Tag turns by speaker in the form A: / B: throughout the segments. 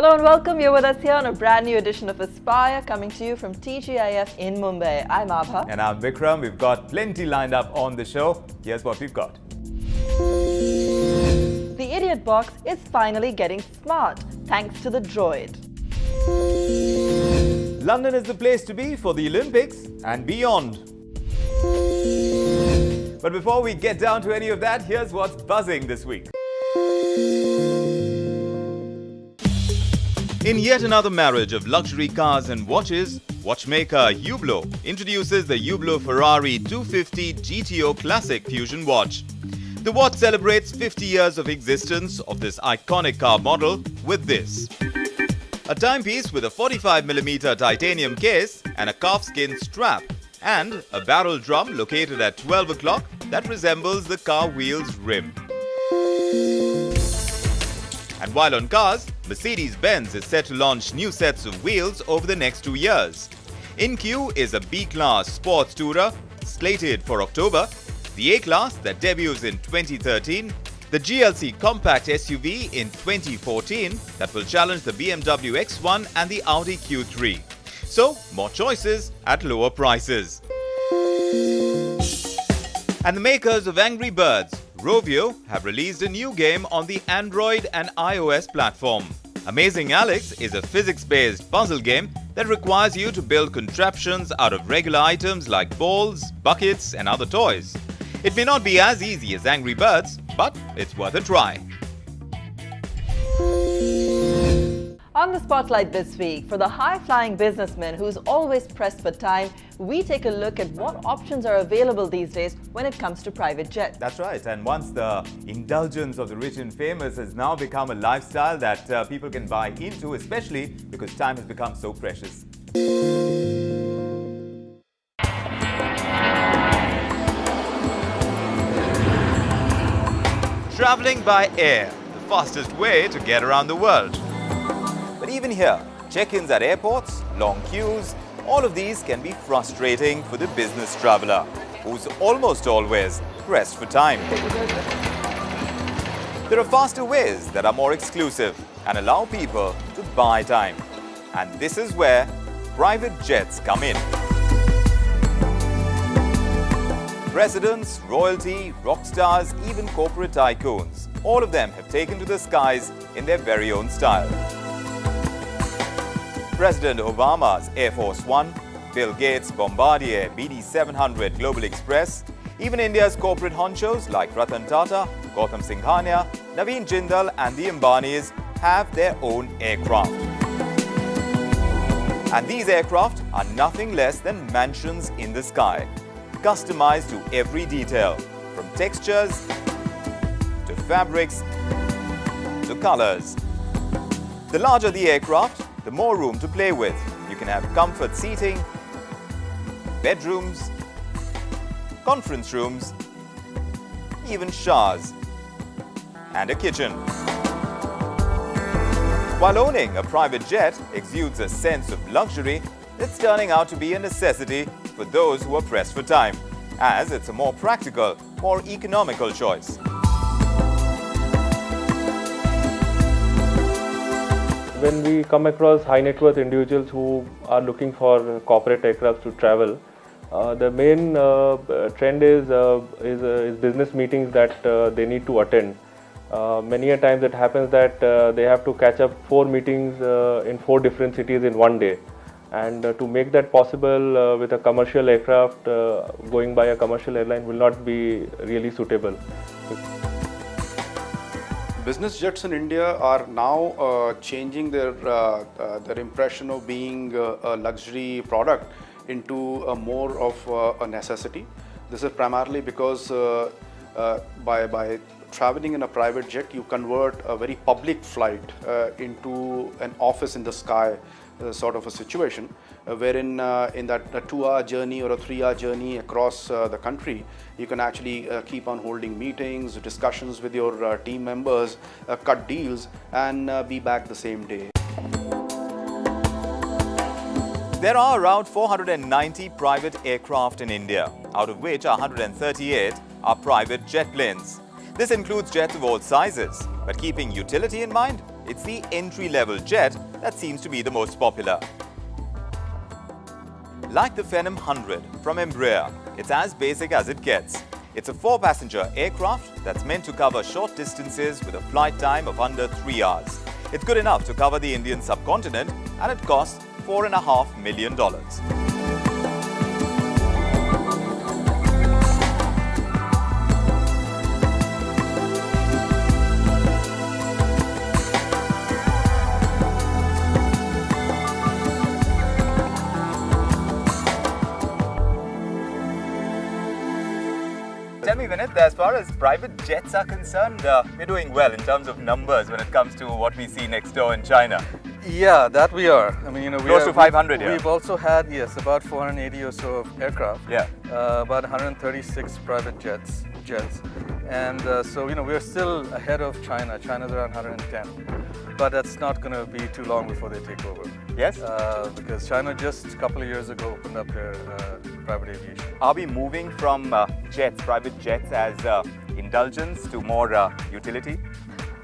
A: Hello and welcome. You're with us here on a brand new edition of Aspire, coming to you from TGIF in Mumbai. I'm Abha.
B: And I'm Vikram. We've got plenty lined up on the show. Here's what we've got.
A: The Idiot Box is finally getting smart, thanks to the droid.
B: London is the place to be for the Olympics and beyond. But before we get down to any of that, here's what's buzzing this week. In yet another marriage of luxury cars and watches, watchmaker Hublot introduces the Hublot Ferrari 250 GTO Classic Fusion watch. The watch celebrates 50 years of existence of this iconic car model with this: a timepiece with a 45mm titanium case and a calfskin strap, and a barrel drum located at 12 o'clock that resembles the car wheel's rim. And while on cars, Mercedes-Benz is set to launch new sets of wheels over the next 2 years. In queue is a B-Class sports tourer slated for October, the A-Class that debuts in 2013, the GLC compact SUV in 2014 that will challenge the BMW X1 and the Audi Q3. So, more choices at lower prices. And the makers of Angry Birds, Rovio, have released a new game on the Android and iOS platform. Amazing Alex is a physics-based puzzle game that requires you to build contraptions out of regular items like balls, buckets, and other toys. It may not be as easy as Angry Birds, but it's worth a try.
A: On the spotlight this week, for the high-flying businessman who's always pressed for time, we take a look at what options are available these days when it comes to private jets.
B: That's right. And once the indulgence of the rich and famous has now become a lifestyle that people can buy into, especially because time has become so precious. Traveling by air, the fastest way to get around the world. But even here, check-ins at airports, long queues, all of these can be frustrating for the business traveler, who's almost always pressed for time. There are faster ways that are more exclusive and allow people to buy time. And this is where private jets come in. Presidents, royalty, rock stars, even corporate tycoons, all of them have taken to the skies in their very own style. President Obama's Air Force One, Bill Gates' Bombardier BD700 Global Express, even India's corporate honchos like Ratan Tata, Gautam Singhania, Naveen Jindal and the Ambanis have their own aircraft. And these aircraft are nothing less than mansions in the sky, customized to every detail, from textures to fabrics to colors. The larger the aircraft, the more room to play with. You can have comfort seating, bedrooms, conference rooms, even showers, and a kitchen. While owning a private jet exudes a sense of luxury, it's turning out to be a necessity for those who are pressed for time, as it's a more practical, more economical choice.
C: When we come across high net worth individuals who are looking for corporate aircraft to travel, the main trend is business meetings that they need to attend. Many a times it happens that they have to catch up 4 meetings in 4 different cities in one day. And to make that possible with a commercial aircraft, going by a commercial airline will not be really suitable.
D: Business jets in India are now changing their impression of being a luxury product into more of a necessity. This is primarily because by traveling in a private jet, you convert a very public flight into an office in the sky sort of a situation, wherein in that 2-hour journey or a 3-hour journey across the country, you can actually keep on holding meetings, discussions with your team members, cut deals, and be back the same day.
B: There are around 490 private aircraft in India, out of which 138 are private jet planes. This includes jets of all sizes, but keeping utility in mind, it's the entry-level jet that seems to be the most popular. Like the Phenom 100 from Embraer, it's as basic as it gets. It's a 4-passenger aircraft that's meant to cover short distances with a flight time of under 3 hours. It's good enough to cover the Indian subcontinent, and it costs $4.5 million. Tell me, Vinit, as far as private jets are concerned, we're doing well in terms of numbers when it comes to what we see next door in China.
E: Yeah, that we are. I mean,
B: Close to 500 here.
E: We've also had, yes, about 480 or so of aircraft.
B: Yeah.
E: About 136 private jets. And so, we're still ahead of China. China's around 110. But that's not going to be too long before they take over.
B: Yes?
E: Because China just a couple of years ago opened up their private aviation.
B: Are we moving from private jets as indulgence to more utility?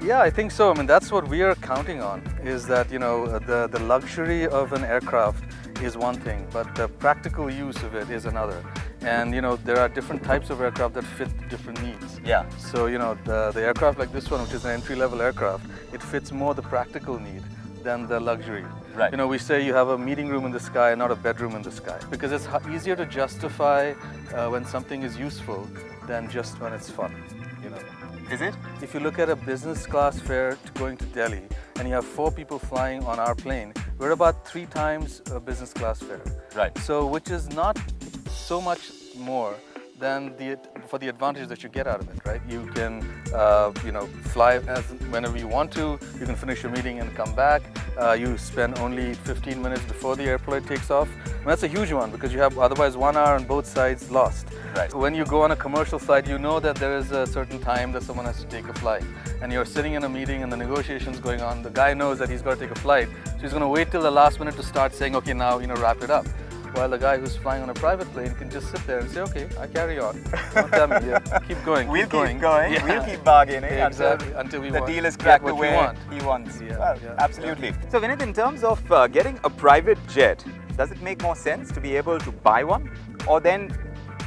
E: Yeah, I think so. I mean, that's what we are counting on, is that, the luxury of an aircraft is one thing, but the practical use of it is another. And, there are different types of aircraft that fit different needs.
B: Yeah.
E: So, the aircraft like this one, which is an entry-level aircraft, it fits more the practical need than the luxury.
B: Right.
E: We say you have a meeting room in the sky, not a bedroom in the sky, because it's easier to justify when something is useful than just when it's fun.
B: Is it?
E: If you look at a business class fare going to Delhi and you have 4 people flying on our plane, we're about 3 times a business class fare.
B: Right.
E: So, which is not so much more than for the advantage that you get out of it, right? You can, fly whenever you want to. You can finish your meeting and come back. You spend only 15 minutes before the airplane takes off. And that's a huge one because you have otherwise 1 hour on both sides lost.
B: Right.
E: When you go on a commercial flight, you know that there is a certain time that someone has to take a flight. And you're sitting in a meeting and the negotiation's going on. The guy knows that he's got to take a flight. So he's going to wait till the last minute to start saying, okay, now, wrap it up. While the guy who's flying on a private plane can just sit there and say, okay, I carry on. Don't tell me, keep going.
B: We'll keep going.
E: Yeah.
B: We'll keep bargaining
E: exactly. until
B: the deal is cracked the way he wants.
E: Yeah,
B: well,
E: yeah,
B: absolutely. Yeah. So, Vinit, in terms of getting a private jet, does it make more sense to be able to buy one? Or then,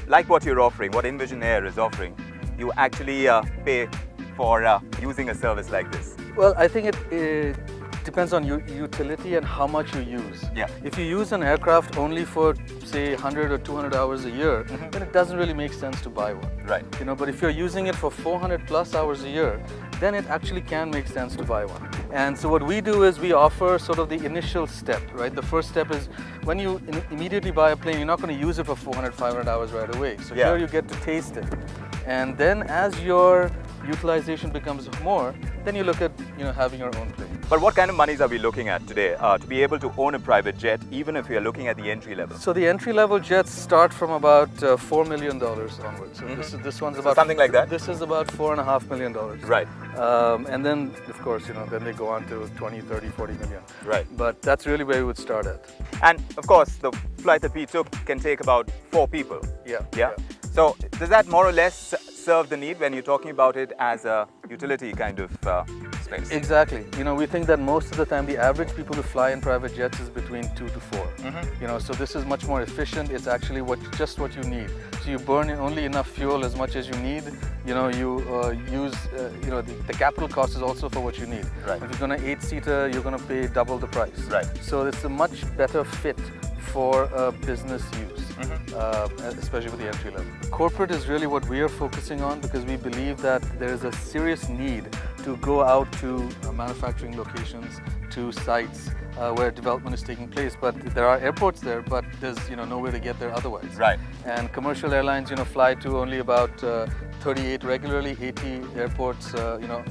B: like what you're offering, what Invision Air is offering, you actually pay for using a service like this?
E: Well, I think it depends on utility and how much you use.
B: Yeah.
E: If you use an aircraft only for, say, 100 or 200 hours a year, then it doesn't really make sense to buy one.
B: Right.
E: But if you're using it for 400 plus hours a year, then it actually can make sense to buy one. And so what we do is we offer sort of the initial step, right? The first step is when you immediately buy a plane, you're not going to use it for 400, 500 hours right away. So here you get to taste it. And then as your utilization becomes more, then you look at having your own plane.
B: But what kind of monies are we looking at today to be able to own a private jet, even if we are looking at the entry level?
E: So the entry level jets start from about $4 million onwards. So this one's about
B: something like that.
E: This is about $4.5 million.
B: Right.
E: And then of course then they go on to 20, 30, 40 million.
B: Right.
E: But that's really where we would start at.
B: And of course, the flight that we took can take about 4 people.
E: Yeah.
B: So does that more or less serve the need when you're talking about it as a utility kind of space?
E: Exactly. We think that most of the time the average people who fly in private jets is between 2 to 4. So this is much more efficient. It's actually just what you need. So you burn only enough fuel as much as you need. You use the capital cost is also for what you need.
B: Right.
E: If you're going to 8-seater, you're going to pay double the price.
B: Right.
E: So it's a much better fit for business use, especially with the entry level. Corporate is really what we are focusing on because we believe that there is a serious need to go out to manufacturing locations, to sites where development is taking place. But there are airports there, but there's nowhere to get there otherwise.
B: Right.
E: And commercial airlines fly to only about 38 regularly, 80 airports,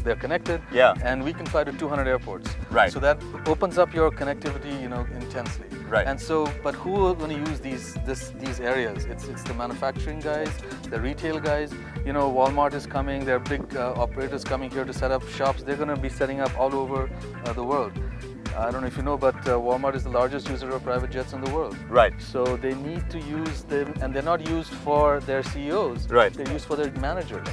E: they're connected.
B: Yeah.
E: And we can fly to 200 airports.
B: Right.
E: So that opens up your connectivity, intensely.
B: Right.
E: And so, but who are going to use these areas? It's the manufacturing guys, the retail guys. Walmart is coming. There are big operators coming here to set up shops. They're going to be setting up all over the world. I don't know if you know, but Walmart is the largest user of private jets in the world.
B: Right.
E: So they need to use them, and they're not used for their CEOs.
B: Right.
E: They're used for their managers.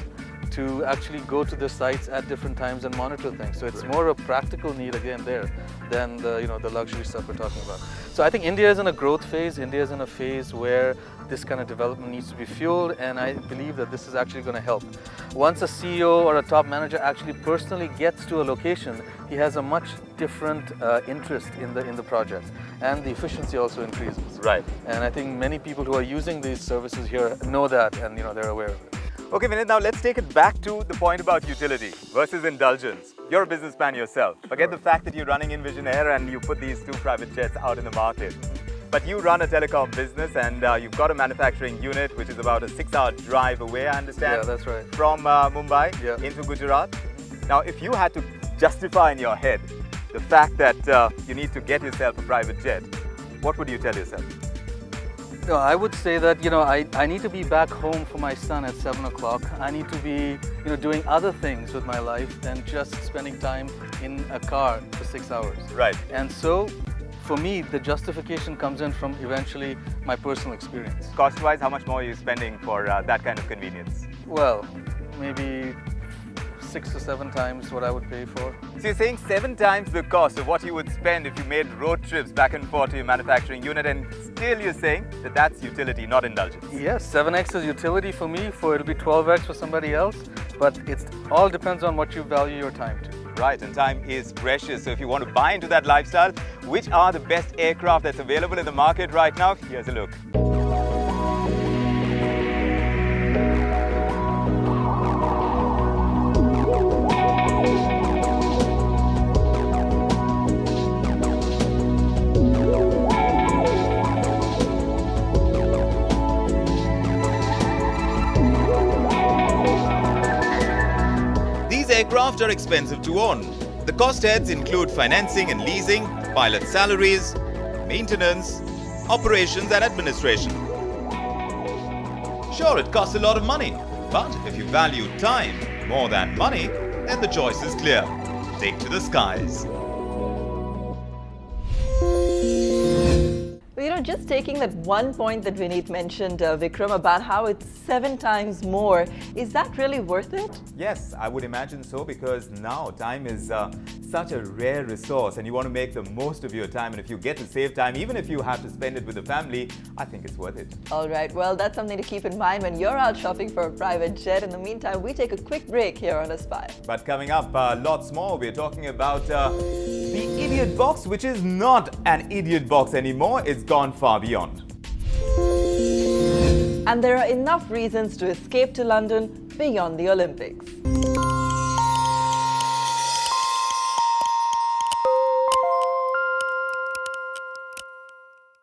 E: to actually go to the sites at different times and monitor things. So it's more a practical need again there than the luxury stuff we're talking about. So I think India is in a growth phase. India is in a phase where this kind of development needs to be fueled, and I believe that this is actually going to help. Once a CEO or a top manager actually personally gets to a location, he has a much different interest in the project, and the efficiency also increases.
B: Right.
E: And I think many people who are using these services here know that, and they're aware of it.
B: Okay, Vinit, now let's take it back to the point about utility versus indulgence. You're a businessman yourself. Forget the fact that you're running Invision Air and you put these 2 private jets out in the market. But you run a telecom business, and you've got a manufacturing unit which is about a 6-hour drive away, I understand.
E: Yeah, that's right.
B: From Mumbai
E: Yeah.
B: into Gujarat. Now, if you had to justify in your head the fact that you need to get yourself a private jet, what would you tell yourself?
E: No, I would say that I need to be back home for my son at 7 o'clock. I need to be doing other things with my life than just spending time in a car for 6 hours.
B: Right.
E: And so, for me, the justification comes in from eventually my personal experience.
B: Cost-wise, how much more are you spending for that kind of convenience?
E: Well, maybe 6 to 7 times what I would pay for.
B: So you're saying 7 times the cost of what you would spend if you made road trips back and forth to your manufacturing unit, and still you're saying that that's utility, not indulgence.
E: Yes, 7x is utility for me, it'll be 12x for somebody else, but it all depends on what you value your time to.
B: Right, and time is precious. So if you want to buy into that lifestyle, which are the best aircraft that's available in the market right now? Here's a look. These aircraft are expensive to own. The cost heads include financing and leasing, pilot salaries, maintenance, operations and administration. Sure, it costs a lot of money, but if you value time more than money, then the choice is clear. Take to the skies.
A: Just taking that one point that Vineet mentioned, Vikram, about how it's 7 times more, is that really worth it?
B: Yes, I would imagine so, because now time is such a rare resource and you want to make the most of your time, and if you get to save time, even if you have to spend it with the family, I think it's worth it.
A: All right, well, that's something to keep in mind when you're out shopping for a private jet. In the meantime, we take a quick break here on Aspire.
B: But coming up, lots more. We're talking about the idiot box, which is not an idiot box anymore. It's gone far beyond.
A: And there are enough reasons to escape to London beyond the Olympics.